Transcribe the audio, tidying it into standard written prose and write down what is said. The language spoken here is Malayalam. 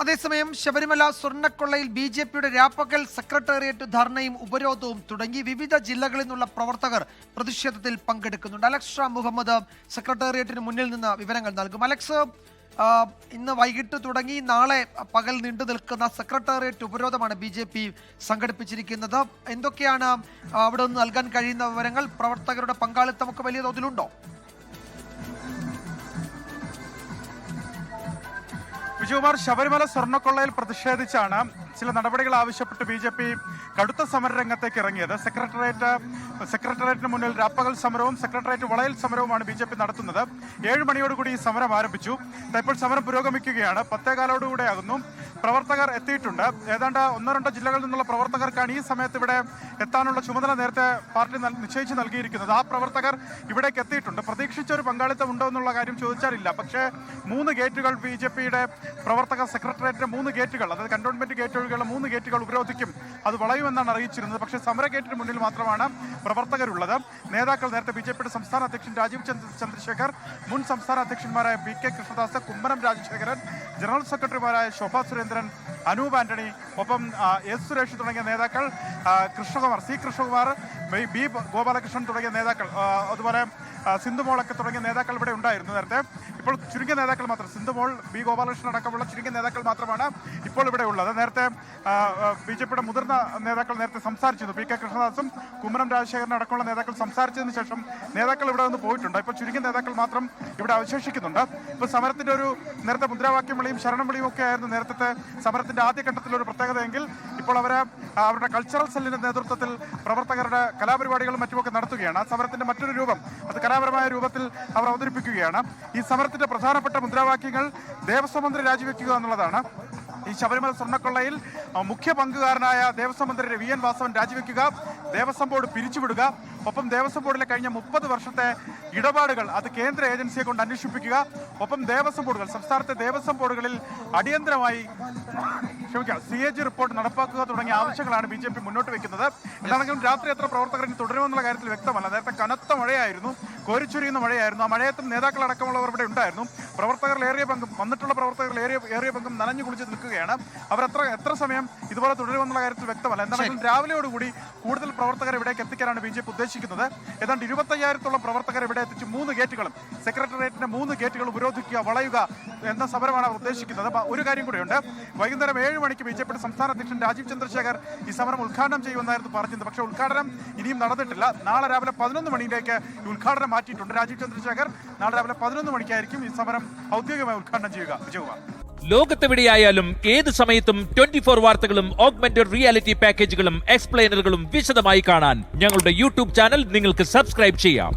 അതേസമയം ശബരിമല സ്വർണ്ണക്കൊള്ളയിൽ ബി.ജെ.പിയുടെ രാപ്പകൽ സെക്രട്ടേറിയറ്റ് ധർണയും ഉപരോധവും തുടങ്ങി വിവിധ ജില്ലകളിൽ നിന്നുള്ള പ്രവർത്തകർ പ്രതിഷേധത്തിൽ പങ്കെടുക്കുന്നുണ്ട്. അലക്സ് മുഹമ്മദ് സെക്രട്ടേറിയറ്റിന് മുന്നിൽ നിന്ന് വിവരങ്ങൾ നൽകും. അലക്സ്, ഇന്ന് വൈകിട്ട് തുടങ്ങി നാളെ പകൽ നീണ്ടു നിൽക്കുന്ന സെക്രട്ടേറിയറ്റ് ഉപരോധമാണ് ബി.ജെ.പി സംഘടിപ്പിച്ചിരിക്കുന്നത്. എന്തൊക്കെയാണ് അവിടെ നിന്ന് നൽകാൻ കഴിയുന്ന വിവരങ്ങൾ? പ്രവർത്തകരുടെ പങ്കാളിത്തമൊക്കെ വലിയ തോതിലുണ്ടോ? വിജയകുമാർ, ശബരിമല സ്വർണ്ണക്കൊള്ളയിൽ പ്രതിഷേധിച്ചാണ് ചില നടപടികൾ ആവശ്യപ്പെട്ട് ബി.ജെ.പി കടുത്ത സമരരംഗത്തേക്ക് ഇറങ്ങിയത്. സെക്രട്ടേറിയറ്റിന് മുന്നിൽ രാപ്പകൽ സമരവും സെക്രട്ടേറിയറ്റ് വളയൽ സമരവുമാണ് ബി.ജെ.പി നടത്തുന്നത്. 7 മണിയോടുകൂടി ഈ സമരം ആരംഭിച്ചു. ഇപ്പോൾ സമരം പുരോഗമിക്കുകയാണ്. 10:15 പ്രവർത്തകർ എത്തിയിട്ടുണ്ട്. ഏതാണ്ട് 1-2 ജില്ലകളിൽ നിന്നുള്ള പ്രവർത്തകർക്കാണ് ഈ സമയത്ത് ഇവിടെ എത്താനുള്ള ചുമതല നേരത്തെ പാർട്ടി നിശ്ചയിച്ച് നൽകിയിരിക്കുന്നത്. ആ പ്രവർത്തകർ ഇവിടേക്ക് എത്തിയിട്ടുണ്ട്. പ്രതീക്ഷിച്ച ഒരു പങ്കാളിത്തം ഉണ്ടോ എന്നുള്ള കാര്യം ചോദിച്ചാലില്ല. പക്ഷേ 3 ഗേറ്റുകൾ ബി.ജെ.പിയുടെ പ്രവർത്തകർ സെക്രട്ടേറിയറ്റിന്റെ 3 ഗേറ്റുകൾ, അതായത് കന്റോൺമെന്റ് ഗേറ്റ് ഒഴികെയുള്ള 3 ഗേറ്റുകൾ ഉപരോധിക്കും, അത് വളയുമെന്നാണ് അറിയിച്ചിരുന്നത്. പക്ഷേ സമര ഗേറ്റിന് മുന്നിൽ മാത്രമാണ് പ്രവർത്തകരുള്ളത്. നേതാക്കൾ നേരത്തെ ബി.ജെ.പിയുടെ സംസ്ഥാന അധ്യക്ഷൻ രാജീവ് ചന്ദ്രശേഖർ, മുൻ സംസ്ഥാന അധ്യക്ഷന്മാരായ പി.കെ. കൃഷ്ണദാസ്, കുമ്മനം രാജശേഖരൻ, ജനറൽ സെക്രട്ടറിമാരായ ശോഭാ സുരേന്ദ്രൻ, അനൂപ് ആന്റണി, ഒപ്പം എസ് സുരേഷ് തുടങ്ങിയ നേതാക്കൾ, കൃഷ്ണകുമാർ, സി കൃഷ്ണകുമാർ, ബി ഗോപാലകൃഷ്ണൻ തുടങ്ങിയ നേതാക്കൾ, അതുപോലെ സിന്ധുമോളൊക്കെ തുടങ്ങിയ നേതാക്കൾ ഇവിടെ ഉണ്ടായിരുന്നു നേരത്തെ. ഇപ്പോൾ ചുരുങ്ങിയ നേതാക്കൾ മാത്രം, സിന്ധുമോൾ, ബി ഗോപാലകൃഷ്ണൻ അടക്കമുള്ള ചുരുങ്ങിയ നേതാക്കൾ മാത്രമാണ് ഇപ്പോൾ ഇവിടെ ഉള്ളത്. നേരത്തെ ബി.ജെ.പിയുടെ മുതിർന്ന നേതാക്കൾ നേരത്തെ സംസാരിച്ചിരുന്നു. പി.കെ. കൃഷ്ണദാസും കുമ്മനം രാജശേഖരൻ അടക്കമുള്ള നേതാക്കൾ സംസാരിച്ചതിന് ശേഷം നേതാക്കൾ ഇവിടെ നിന്ന് പോയിട്ടുണ്ട്. ഇപ്പോൾ ചുരുങ്ങിയ നേതാക്കൾ മാത്രം ഇവിടെ അവശേഷിക്കുന്നുണ്ട്. ഇപ്പോൾ സമരത്തിന്റെ ഒരു നേരത്തെ മുദ്രാവാക്യം വിളിയും ശരണം വിളിയും ഒക്കെ ആയിരുന്നു നേരത്തെ സമരത്തിന്റെ ആദ്യഘട്ടത്തിലൊരു പ്രത്യേകതയെങ്കിൽ ഇപ്പോൾ അവരുടെ കൾച്ചറൽ സെല്ലിന്റെ നേതൃത്വത്തിൽ പ്രവർത്തകരുടെ കലാപരിപാടികളും മറ്റുമൊക്കെ നടത്തുകയാണ്. ആ സമരത്തിന്റെ മറ്റൊരു രൂപം, അത് കലാപരമായ രൂപത്തിൽ അവർ അവതരിപ്പിക്കുകയാണ്. ഈ സമരത്തിന്റെ പ്രധാനപ്പെട്ട മുദ്രാവാക്യങ്ങൾ ദേവസ്വം മന്ത്രി രാജിവെക്കുക എന്നുള്ളതാണ്. ഈ ശബരിമല സ്വർണ്ണക്കൊള്ളയിൽ മുഖ്യ പങ്കുകാരനായ ദേവസ്വം മന്ത്രി വി.എൻ. വാസവൻ രാജിവെക്കുക, ദേവസ്വം ബോർഡ് പിരിച്ചുവിടുക, ഒപ്പം ദേവസ്വം ബോർഡിലെ കഴിഞ്ഞ 30 വർഷത്തെ ഇടപാടുകൾ അത് കേന്ദ്ര ഏജൻസിയെ കൊണ്ട് അന്വേഷിപ്പിക്കുക, ഒപ്പം ദേവസ്വം ബോർഡുകൾ, സംസ്ഥാനത്തെ ദേവസ്വം ബോർഡുകളിൽ അടിയന്തരമായി CAG റിപ്പോർട്ട് നടപ്പാക്കുക തുടങ്ങിയ ആവശ്യങ്ങളാണ് ബി.ജെ.പി മുന്നോട്ട് വെക്കുന്നത്. എന്താണെങ്കിലും രാത്രി എത്ര പ്രവർത്തകർ ഇനി തുടരുമെന്നുള്ള കാര്യത്തിൽ വ്യക്തമല്ല. നേരത്തെ കനത്ത മഴയായിരുന്നു, കോരിച്ചൊരിയുന്ന മഴയായിരുന്നു. ആ മഴയത്തും നേതാക്കളടക്കമുള്ളവർ ഇവിടെ ഉണ്ടായിരുന്നു. വന്നിട്ടുള്ള പ്രവർത്തകരിൽ ഏറിയ പങ്കും നനഞ്ഞു കുളിച്ച് നിൽക്കുകയാണ്. അവർ എത്ര സമയം ഇതുപോലെ തുടരുമെന്നുള്ള കാര്യത്തിൽ വ്യക്തമല്ല. എന്താണെങ്കിലും രാവിലെയോടുകൂടി കൂടുതൽ പ്രവർത്തകരെ ഇവിടേക്ക് എത്തിക്കാനാണ് ബി.ജെ.പി ഉദ്ദേശിക്കുന്നത്. ഏതാണ്ട് 25,000-ഓളം പ്രവർത്തകരെ ഇവിടെ എത്തിച്ച് 3 ഗേറ്റുകളും സെക്രട്ടേറിയറ്റിന്റെ 3 ഗേറ്റുകൾ ഉപരോധിക്കുക, വളയുക എന്ന സമരമാണ് അവർ ഉദ്ദേശിക്കുന്നത്. ഒരു കാര്യം കൂടിയുണ്ട്. വൈകുന്നേരം 7 മണിക്ക് ബി.ജെ.പിയുടെ സംസ്ഥാന അധ്യക്ഷൻ രാജീവ് ചന്ദ്രശേഖർ ഈ സമരം ഉദ്ഘാടനം ചെയ്യുമെന്നായിരുന്നു പറഞ്ഞത്. പക്ഷേ ഉദ്ഘാടനം ഇനിയും നടന്നിട്ടില്ല. നാളെ രാവിലെ 11 മണിയിലേക്ക് ഈ ഉദ്ഘാടനം മാറ്റിയിട്ടുണ്ട്. രാജീവ് ചന്ദ്രശേഖർ നാളെ രാവിലെ 11 മണിക്കായിരിക്കും ഈ സമരം ഔദ്യോഗികമായി ഉദ്ഘാടനം ചെയ്യുക. വിജയകുമാർ, ലോകത്തെവിടെയായാലും ഏത് സമയത്തും 24 വാർത്തകളും ഓഗ്മെന്റഡ് റിയാലിറ്റി പാക്കേജുകളും എക്സ്പ്ലെയിനറുകളും വിശദമായി കാണാൻ ഞങ്ങളുടെ യൂട്യൂബ് ചാനൽ നിങ്ങൾക്ക് സബ്സ്ക്രൈബ് ചെയ്യാം.